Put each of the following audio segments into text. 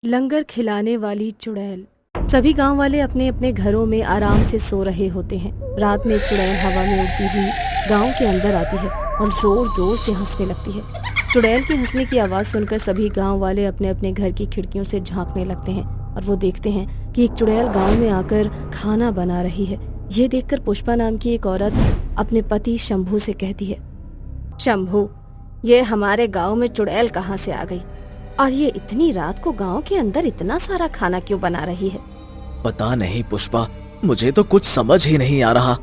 लंगर खिलाने वाली चुड़ैल। सभी गांव वाले अपने अपने घरों में आराम से सो रहे होते हैं। रात में एक चुड़ैल हवा में उड़ती हुई गांव के अंदर आती है और जोर जोर से हंसने लगती है। चुड़ैल के हंसने की आवाज सुनकर सभी गांव वाले अपने अपने घर की खिड़कियों से झांकने लगते हैं और वो देखते हैं कि एक चुड़ैल गांव में आकर खाना बना रही है। ये देखकर पुष्पा नाम की एक औरत अपने पति शंभू से कहती है, शंभू, ये हमारे गांव में चुड़ैल कहाँ से आ गई और ये इतनी रात को गांव के अंदर इतना सारा खाना क्यों बना रही है? पता नहीं पुष्पा, मुझे तो कुछ समझ ही नहीं आ रहा।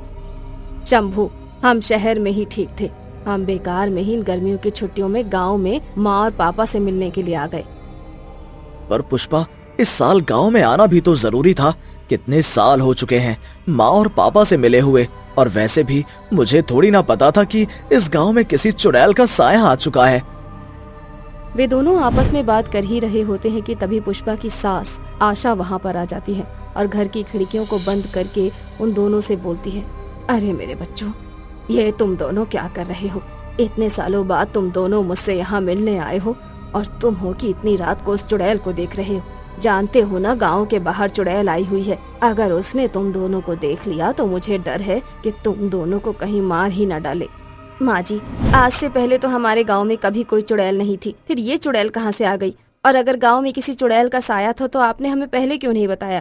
शंभू, हम शहर में ही ठीक थे। हम बेकार में ही इन गर्मियों की छुट्टियों में गांव में माँ और पापा से मिलने के लिए आ गए। पर पुष्पा, इस साल गांव में आना भी तो जरूरी था। कितने साल हो चुके हैं माँ और पापा से मिले हुए, और वैसे भी मुझे थोड़ी ना पता था कि इस गांव में किसी चुड़ैल का साया आ चुका है। वे दोनों आपस में बात कर ही रहे होते हैं कि तभी पुष्पा की सास आशा वहाँ पर आ जाती है और घर की खिड़कियों को बंद करके उन दोनों से बोलती है, अरे मेरे बच्चों, ये तुम दोनों क्या कर रहे हो? इतने सालों बाद तुम दोनों मुझसे यहाँ मिलने आए हो और तुम हो कि इतनी रात को उस चुड़ैल को देख रहे हो। जानते हो ना, गांव के बाहर चुड़ैल आई हुई है। अगर उसने तुम दोनों को देख लिया तो मुझे डर है कि तुम दोनों को कहीं मार ही न डाले। माँ जी, आज से पहले तो हमारे गांव में कभी कोई चुड़ैल नहीं थी, फिर ये चुड़ैल कहाँ से आ गई? और अगर गांव में किसी चुड़ैल का साया था तो आपने हमें पहले क्यों नहीं बताया?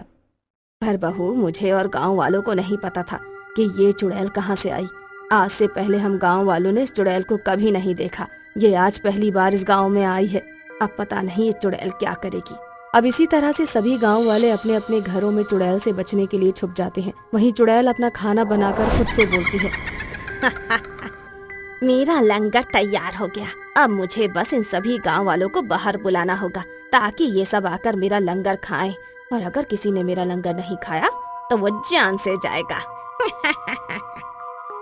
पर बहू, मुझे और गांव वालों को नहीं पता था कि ये चुड़ैल कहाँ से आई। आज से पहले हम गांव वालों ने इस चुड़ैल को कभी नहीं देखा। ये आज पहली बार इस गांव में आई है। अब पता नहीं ये चुड़ैल क्या करेगी। अब इसी तरह से सभी गांव वाले अपने अपने घरों में चुड़ैल से बचने के लिए छुप जाते हैं। वहीं चुड़ैल अपना खाना बनाकर खुद से बोलती है, मेरा लंगर तैयार हो गया। अब मुझे बस इन सभी गांव वालों को बाहर बुलाना होगा ताकि ये सब आकर मेरा लंगर खाएं। और अगर किसी ने मेरा लंगर नहीं खाया तो वो जान से जाएगा।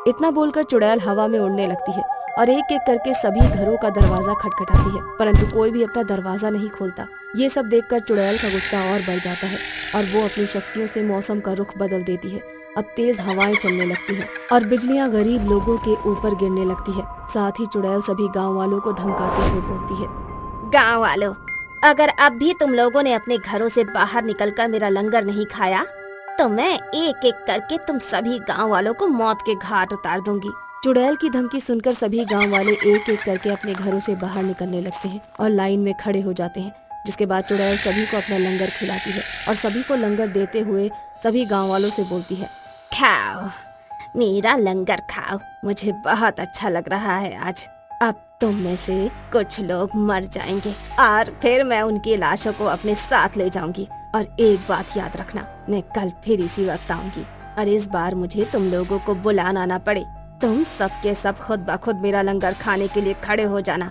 इतना बोलकर चुड़ैल हवा में उड़ने लगती है और एक एक करके सभी घरों का दरवाजा खटखटाती है, परंतु कोई भी अपना दरवाजा नहीं खोलता। ये सब देखकर चुड़ैल का गुस्सा और बढ़ जाता है और वो अपनी शक्तियों से मौसम का रुख बदल देती है। अब तेज हवाएं चलने लगती है और बिजलियां गरीब लोगों के ऊपर गिरने लगती है। साथ ही चुड़ैल सभी गाँव वालों को धमकाते हुए बोलती है, गाँव वालों, अगर अब भी तुम लोगों ने अपने घरों से बाहर निकलकर मेरा लंगर नहीं खाया तो मैं एक एक करके तुम सभी गांव वालों को मौत के घाट उतार दूंगी। चुड़ैल की धमकी सुनकर सभी गांव वाले एक एक करके अपने घरों से बाहर निकलने लगते हैं और लाइन में खड़े हो जाते हैं। जिसके बाद चुड़ैल सभी को अपना लंगर खिलाती है और सभी को लंगर देते हुए सभी गाँव वालों से बोलती है, खाओ, मेरा लंगर खाओ, मुझे बहुत अच्छा लग रहा है आज। अब तुम में से कुछ लोग मर जाएंगे और फिर मैं उनकी लाशों को अपने साथ ले जाऊंगी। और एक बात याद रखना, मैं कल फिर इसी वक्त आऊंगी और इस बार मुझे तुम लोगों को बुलाना ना पड़े। तुम सबके सब खुद ब खुद मेरा लंगर खाने के लिए खड़े हो जाना,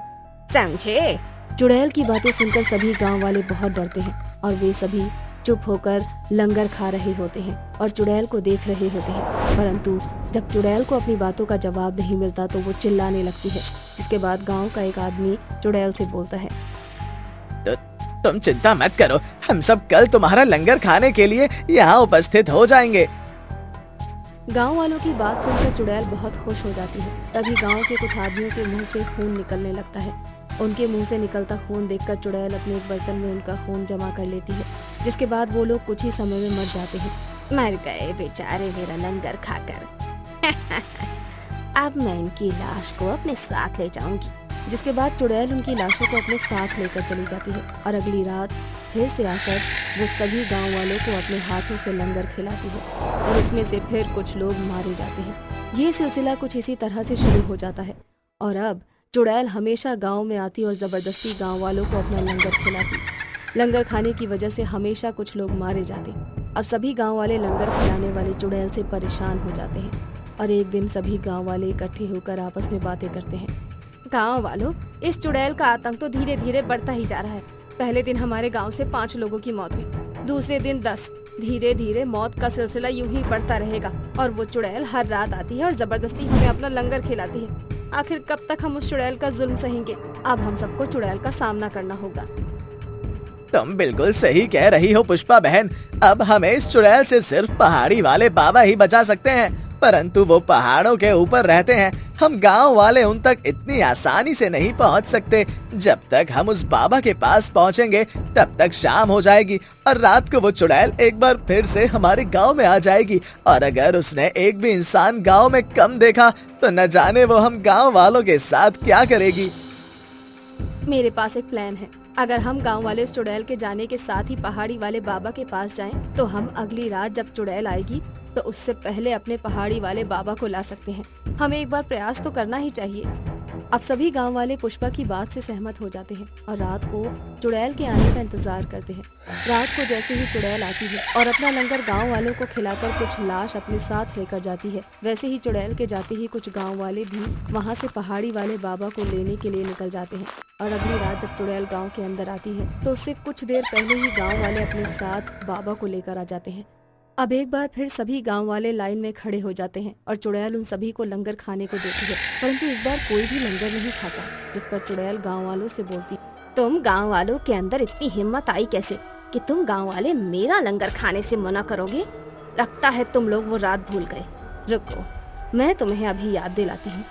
समझे? चुड़ैल की बातें सुनकर सभी गांव वाले बहुत डरते हैं और वे सभी चुप होकर लंगर खा रहे होते हैं और चुड़ैल को देख रहे होते हैं। परंतु जब चुड़ैल को अपनी बातों का जवाब नहीं मिलता तो वो चिल्लाने लगती है। जिसके बाद गांव का एक आदमी चुड़ैल से बोलता है, तुम चिंता मत करो, हम सब कल तुम्हारा लंगर खाने के लिए यहाँ उपस्थित हो जाएंगे। गांव वालों की बात सुनकर चुड़ैल बहुत खुश हो जाती है। तभी गांव के कुछ आदमियों के मुंह से खून निकलने लगता है। उनके मुंह से निकलता खून देखकर चुड़ैल अपने एक बर्तन में उनका खून जमा कर लेती है। जिसके बाद वो लोग कुछ ही समय में मर जाते हैं। मर गए बेचारे मेरा लंगर खाकर। अब मैं इनकी लाश को अपने साथ ले जाऊंगी। जिसके बाद चुड़ैल उनकी लाशों को अपने साथ लेकर चली जाती है और अगली रात फिर से आकर वो सभी गांव वालों को अपने हाथों से लंगर खिलाती है और उसमें से फिर कुछ लोग मारे जाते हैं। ये सिलसिला कुछ इसी तरह से शुरू हो जाता है और अब चुड़ैल हमेशा गांव में आती और जबरदस्ती गांव वालों को अपना लंगर खिलाती। लंगर खाने की वजह से हमेशा कुछ लोग मारे जाते। अब सभी गाँव वाले लंगर खिलाने वाले चुड़ैल से परेशान हो जाते हैं और एक दिन सभी गाँव वाले इकट्ठे होकर आपस में बातें करते हैं। गाँव वालों, इस चुड़ैल का आतंक तो धीरे धीरे बढ़ता ही जा रहा है। पहले दिन हमारे गांव से 5 लोगों की मौत हुई, दूसरे दिन 10। धीरे धीरे मौत का सिलसिला यूं ही बढ़ता रहेगा और वो चुड़ैल हर रात आती है और जबरदस्ती हमें अपना लंगर खिलाती है। आखिर कब तक हम उस चुड़ैल का जुल्म सहेंगे? अब हम सबको चुड़ैल का सामना करना होगा। तुम बिल्कुल सही कह रही हो पुष्पा बहन। अब हमें इस चुड़ैल से सिर्फ पहाड़ी वाले बाबा ही बचा सकते हैं, परंतु वो पहाड़ों के ऊपर रहते हैं। हम गांव वाले उन तक इतनी आसानी से नहीं पहुंच सकते। जब तक हम उस बाबा के पास पहुंचेंगे तब तक शाम हो जाएगी और रात को वो चुड़ैल एक बार फिर से हमारे गांव में आ जाएगी। और अगर उसने एक भी इंसान गांव में कम देखा तो न जाने वो हम गांव वालों के साथ क्या करेगी। मेरे पास एक प्लान है। अगर हम गांव वाले उस चुड़ैल के जाने के साथ ही पहाड़ी वाले बाबा के पास जाएं, तो हम अगली रात जब चुड़ैल आएगी तो उससे पहले अपने पहाड़ी वाले बाबा को ला सकते हैं। हमें एक बार प्रयास तो करना ही चाहिए। अब सभी गांव वाले पुष्पा की बात से सहमत हो जाते हैं और रात को चुड़ैल के आने का इंतजार करते हैं। रात को जैसे ही चुड़ैल आती है और अपना लंगर गांव वालों को खिलाकर कुछ लाश अपने साथ लेकर जाती है, वैसे ही चुड़ैल के जाते ही कुछ गांव वाले भी वहां से पहाड़ी वाले बाबा को लेने के लिए निकल जाते हैं। और अगली रात जब चुड़ैल गांव के अंदर आती है तो उससे कुछ देर पहले ही गांव वाले अपने साथ बाबा को लेकर आ जाते हैं। अब एक बार फिर सभी गांव वाले लाइन में खड़े हो जाते हैं और चुड़ैल उन सभी को लंगर खाने को देती है, परंतु इस बार कोई भी लंगर नहीं खाता। जिस पर चुड़ैल गांव वालों से बोलती, तुम गांव वालों के अंदर इतनी हिम्मत आई कैसे कि तुम गांव वाले मेरा लंगर खाने से मना करोगे? लगता है तुम लोग वो रात भूल गए। रुको, मैं तुम्हें अभी याद दिलाती हूँ।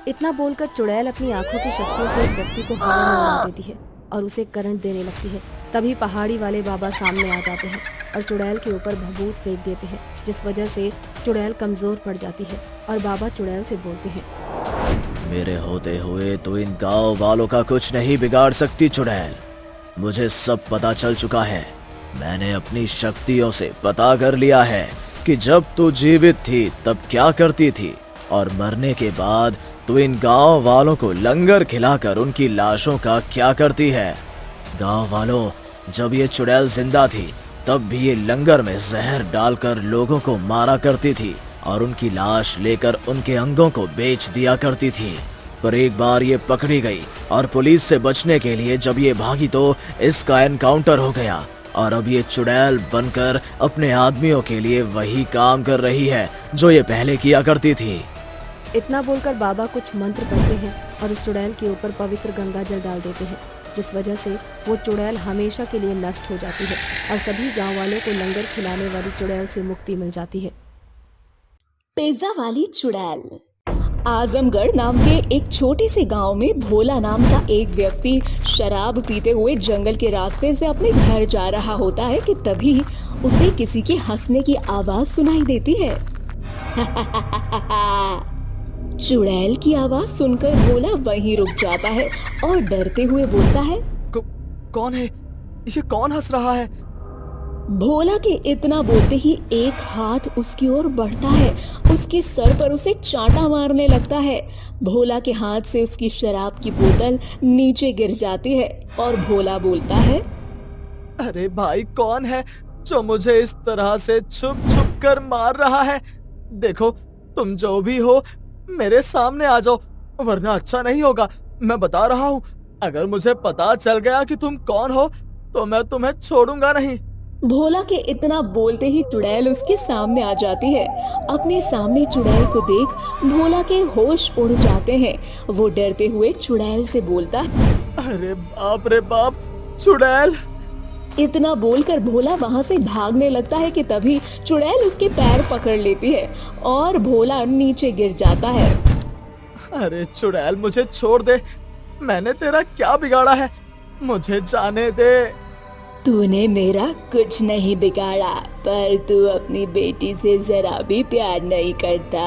इतना बोलकर चुड़ैल अपनी आंखों की शक्तियों से एक व्यक्ति को हवा में उड़ा देती है और उसे करंट देने लगती है। तभी पहाड़ी वाले बाबा सामने आ जाते हैं और चुड़ैल के ऊपर भभूत फेंक देते हैं, जिस वजह से चुड़ैल कमजोर पड़ जाती है। और बाबा चुड़ैल से बोलते हैं, मेरे होते हुए तो इन गांव वालों का कुछ नहीं बिगाड़ सकती चुड़ैल। मुझे सब पता चल चुका है। मैंने अपनी शक्तियों से पता कर लिया है कि जब तू जीवित थी तब क्या करती थी, और मरने के बाद तू इन गांव वालों को लंगर खिलाकर उनकी लाशों का क्या करती है। गांव वालों, जब ये चुड़ैल जिंदा थी तब भी ये लंगर में जहर डालकर लोगों को मारा करती थी और उनकी लाश लेकर उनके अंगों को बेच दिया करती थी। पर एक बार ये पकड़ी गई और पुलिस से बचने के लिए जब ये भागी तो इसका एनकाउंटर हो गया और अब ये चुड़ैल बनकर अपने आदमियों के लिए वही काम कर रही है जो ये पहले किया करती थी। इतना बोलकर बाबा कुछ मंत्र पढ़ते हैं और उस चुड़ैल के ऊपर पवित्र गंगा जल डाल देते हैं, जिस वजह से वो चुड़ैल हमेशा के लिए नष्ट हो जाती है और सभी गांव वालों को लंगर खिलाने वाली चुड़ैल से मुक्ति मिल जाती है। पिज्जा वाली चुड़ैल। आजमगढ़ नाम के एक छोटे से गांव में भोला नाम का एक व्यक्ति शराब पीते हुए जंगल के रास्ते से अपने घर जा रहा होता है कि तभी उसे किसी के हंसने की आवाज सुनाई देती है। चुड़ैल की आवाज सुनकर भोला वहीं रुक जाता है और डरते हुए बोलता है, कौन है ये? कौन हंस रहा है? भोला के इतना बोलते ही एक हाथ उसकी ओर बढ़ता है, उसके सर पर उसे चांटा मारने लगता है। भोला के हाथ से उसकी शराब की बोतल नीचे गिर जाती है और भोला बोलता है, अरे भाई, कौन है जो मुझे इस तरह से छुप छुप कर मार रहा है? देखो, तुम जो भी हो मेरे सामने आ जाओ, वरना अच्छा नहीं होगा। मैं बता रहा हूँ, अगर मुझे पता चल गया कि तुम कौन हो तो मैं तुम्हें छोड़ूंगा नहीं। भोला के इतना बोलते ही चुड़ैल उसके सामने आ जाती है। अपने सामने चुड़ैल को देख भोला के होश उड़ जाते हैं। वो डरते हुए चुड़ैल से बोलता है, अरे बाप रे बाप, चुड़ैल! इतना बोलकर भोला वहाँ से भागने लगता है कि तभी चुड़ैल उसके पैर पकड़ लेती है और भोला नीचे गिर जाता है। अरे चुड़ैल, मुझे छोड़ दे। मैंने तेरा क्या बिगाड़ा है? मुझे जाने दे। तूने मेरा कुछ नहीं बिगाड़ा, पर तू अपनी बेटी से जरा भी प्यार नहीं करता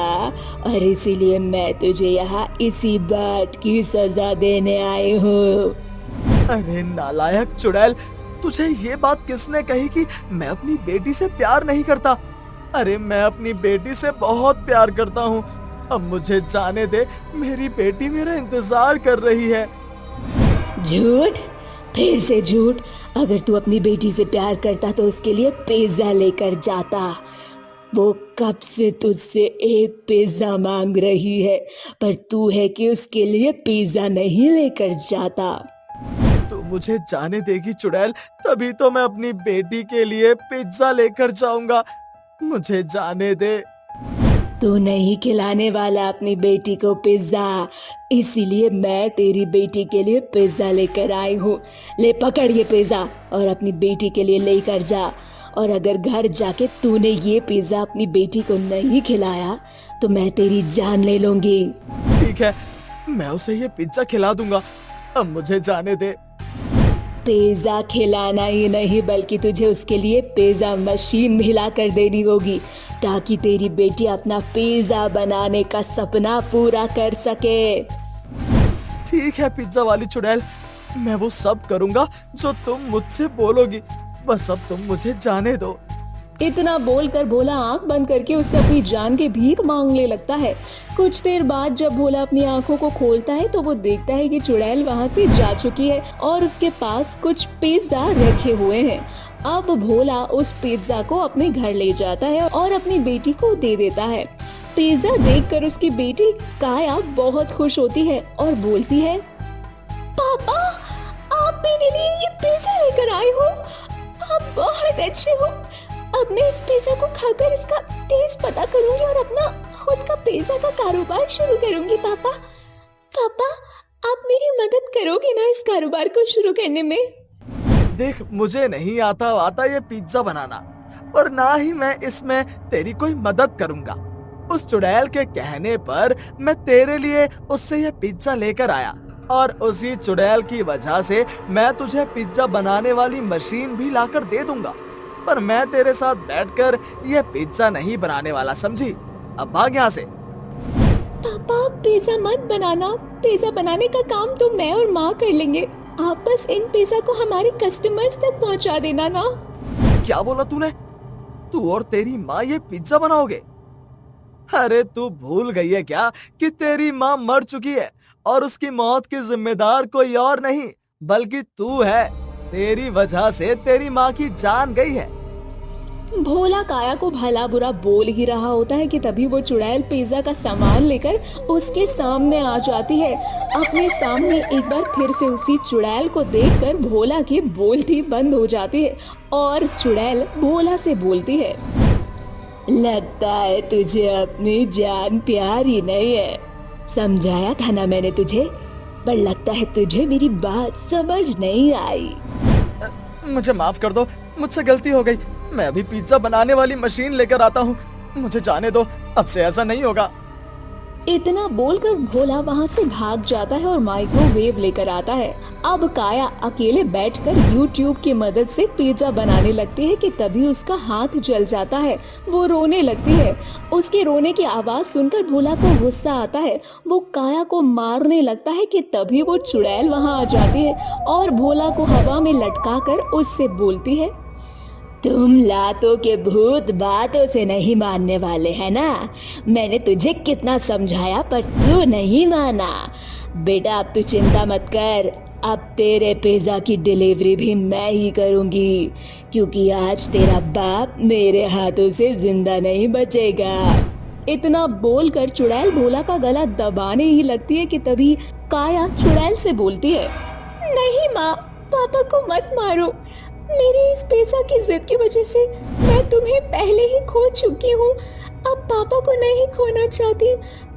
और इसीलिए मैं तुझे यहाँ इसी बात की सजा देने आई हूँ। अरे नालायक चुड़ैल, तुझे ये बात किसने कही कि मैं अपनी बेटी से प्यार नहीं करता? अरे मैं अपनी बेटी से बहुत प्यार करता हूँ। अब मुझे जाने दे, मेरी बेटी मेरा इंतजार कर रही है। झूठ, फिर से झूठ। अगर तू अपनी बेटी से प्यार करता तो उसके लिए पिज्जा लेकर जाता। वो कब से तुझसे एक पिज्जा मांग रही है, पर तू है कि उसके लिए पिज्जा नहीं लेकर जाता। तू मुझे जाने देगी चुड़ैल, तभी तो मैं अपनी बेटी के लिए पिज्जा लेकर जाऊंगा। मुझे जाने दे। तू नहीं खिलाने वाला अपनी बेटी को पिज्जा, इसीलिए मैं तेरी बेटी के लिए पिज्जा लेकर आई हूँ। ले पकड़ ये पिज्जा और अपनी बेटी के लिए लेकर जा। और अगर घर जाके तूने ये पिज्जा अपनी बेटी को नहीं खिलाया तो मैं तेरी जान ले लूंगी। ठीक है, मैं उसे ये पिज्जा खिला दूंगा, अब मुझे जाने दे। पिज्जा खिलाना ही नहीं बल्कि तुझे उसके लिए पिज्जा मशीन भी ला कर देनी होगी, ताकि तेरी बेटी अपना पिज्जा बनाने का सपना पूरा कर सके। ठीक है पिज्जा वाली चुड़ैल, मैं वो सब करूंगा जो तुम मुझसे बोलोगी, बस अब तुम मुझे जाने दो। इतना बोलकर भोला आंख बंद करके उससे अपनी जान की भीख मांगने लगता है। कुछ देर बाद जब भोला अपनी आंखों को खोलता है तो वो देखता है कि चुड़ैल वहाँ से जा चुकी है और उसके पास कुछ पिज्जा रखे हुए हैं। अब भोला उस पिज्जा को अपने घर ले जाता है और अपनी बेटी को दे देता है। पिज्जा देखकर उसकी बेटी काया बहुत खुश होती है और बोलती है, पापा आप मेरे लिए ये पिज्जा लेकर आए हो, आप बहुत अच्छे हो। अब मैं इस पिज्जा को खाकर इसका टेस्ट पता करूंगी और अपना खुद का पिज्जा का कारोबार शुरू करूंगी। पापा पापा आप मेरी मदद करोगे ना इस कारोबार को शुरू करने में? देख, मुझे नहीं आता ये पिज्जा बनाना, और ना ही मैं इसमें तेरी कोई मदद करूंगा। उस चुड़ैल के कहने पर मैं तेरे लिए उससे ये पिज्जा लेकर आया, और उसी चुड़ैल की वजह से मैं तुझे पिज्जा बनाने वाली मशीन भी लाकर दे दूंगा। पर मैं तेरे साथ बैठकर ये पिज्जा नहीं बनाने वाला, समझी? अब भाग यहाँ से। पापा पिज्जा मत बनाना, पिज्जा बनाने का काम तो मैं और माँ कर लेंगे। आप बस इन पिज्जा को हमारे कस्टमर्स तक पहुँचा देना ना। क्या बोला तूने? तू और तेरी माँ ये पिज्जा बनाओगे? अरे तू भूल गई है क्या कि तेरी माँ मर चुकी है और उसकी मौत की जिम्मेदार कोई और नहीं बल्कि तू है। तेरी वजह से तेरी माँ की जान गई है। भोला काया को भला बुरा बोल ही रहा होता है कि तभी वो चुड़ैल पिज्जा का सामान लेकर उसके सामने आ जाती है। अपने सामने एक बार फिर से उसी चुड़ैल को देखकर भोला की बोलती बंद हो जाती है और चुड़ैल भोला से बोलती है, लगता है तुझे अपनी जान प्यारी नहीं है। समझाया था ना मैंने तुझे, पर लगता है तुझे मेरी बात समझ नहीं आई। मुझे माफ कर दो, मुझसे गलती हो गई। मैं अभी पिज्जा बनाने वाली मशीन लेकर आता हूँ, मुझे जाने दो, अब से ऐसा नहीं होगा। इतना बोलकर भोला वहाँ से भाग जाता है और माइक्रोवेव लेकर आता है। अब काया अकेले बैठकर YouTube की मदद से पिज्जा बनाने लगती है कि तभी उसका हाथ जल जाता है। वो रोने लगती है। उसके रोने की आवाज सुनकर भोला को गुस्सा आता है। वो काया को मारने लगता है कि तभी वो चुड़ैल वहाँ आ जाती है और भोला को हवा में लटकाकर उससे बोलती है, तुम लातों के भूत बातों से नहीं मानने वाले है ना। मैंने तुझे कितना समझाया पर तू नहीं माना। बेटा अब तू चिंता मत कर, अब तेरे पिज्जा की डिलीवरी भी मैं ही करूंगी, क्योंकि आज तेरा बाप मेरे हाथों से जिंदा नहीं बचेगा। इतना बोलकर चुड़ैल भोला का गला दबाने ही लगती है कि तभी काया चुड़ैल से बोलती है, नहीं माँ, पापा को मत मारो। मेरी इस पिज्जा की जिद की वजह से मैं तुम्हें पहले ही खो चुकी हूँ। अब पापा को नहीं खोना चाहती।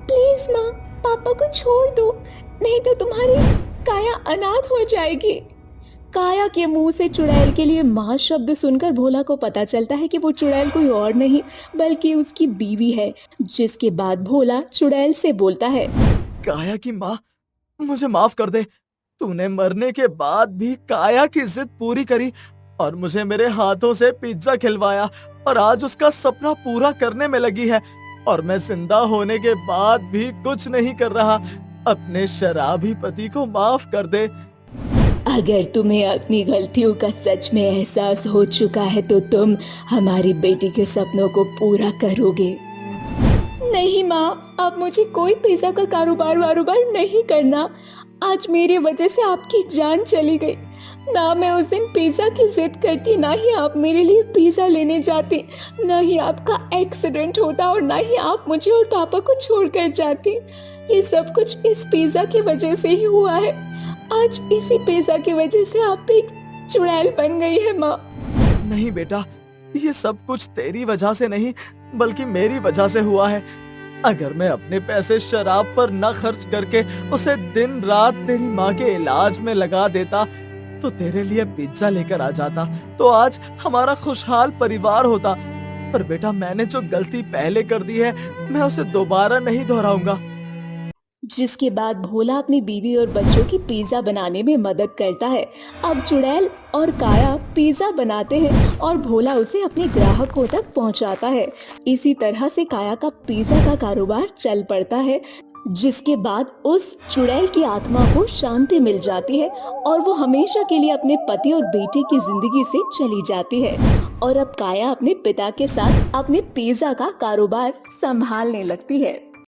प्लीज माँ, पापा को छोड़ दो, नहीं तो तुम्हारी काया अनाथ हो जाएगी। काया के मुंह से चुड़ैल के लिए माँ शब्द सुनकर भोला को पता चलता है कि वो चुड़ैल कोई और नहीं बल्कि उसकी बीवी है। जिसके बाद भोला चुड़ैल से बोलता है, काया की माँ, मुझे माफ कर दे। तूने मरने के बाद भी काया की जिद पूरी करी और मुझे मेरे हाथों से पिज्जा खिलवाया, और आज उसका सपना पूरा करने में लगी है, और मैं जिंदा होने के बाद भी कुछ नहीं कर रहा। अपने शराबी पति को माफ कर दे। अगर तुम्हें अपनी गलतियों का सच में एहसास हो चुका है तो तुम हमारी बेटी के सपनों को पूरा करोगे। नहीं माँ, अब मुझे कोई पिज्जा का कारोबार नहीं करना। आज मेरी वजह से आपकी जान चली गई। ना मैं उस दिन पिज्जा की जिद करती, ना ही आप मेरे लिए पिज्जा लेने जाती, ना ही आपका एक्सीडेंट होता और ना ही आप मुझे और पापा को छोड़कर जाती। ये सब कुछ इस पिज्जा की वजह से ही हुआ है। आज इसी पिज्जा की वजह से आप एक चुड़ैल बन गई है माँ। नहीं बेटा, ये सब कुछ तेरी वजह से नहीं बल्कि मेरी वजह से हुआ है। अगर मैं अपने पैसे शराब पर न खर्च करके उसे दिन रात तेरी माँ के इलाज में लगा देता तो तेरे लिए पिज्जा लेकर आ जाता, तो आज हमारा खुशहाल परिवार होता। पर बेटा, मैंने जो गलती पहले कर दी है मैं उसे दोबारा नहीं दोहराऊंगा। जिसके बाद भोला अपनी बीवी और बच्चों की पिज्जा बनाने में मदद करता है। अब चुड़ैल और काया पिज्जा बनाते हैं और भोला उसे अपने ग्राहकों तक पहुंचाता है। इसी तरह से काया का पिज्जा का कारोबार चल पड़ता है, जिसके बाद उस चुड़ैल की आत्मा को शांति मिल जाती है और वो हमेशा के लिए अपने पति और बेटे की जिंदगी से चली जाती है। और अब काया अपने पिता के साथ अपने पिज्जा का कारोबार संभालने लगती है।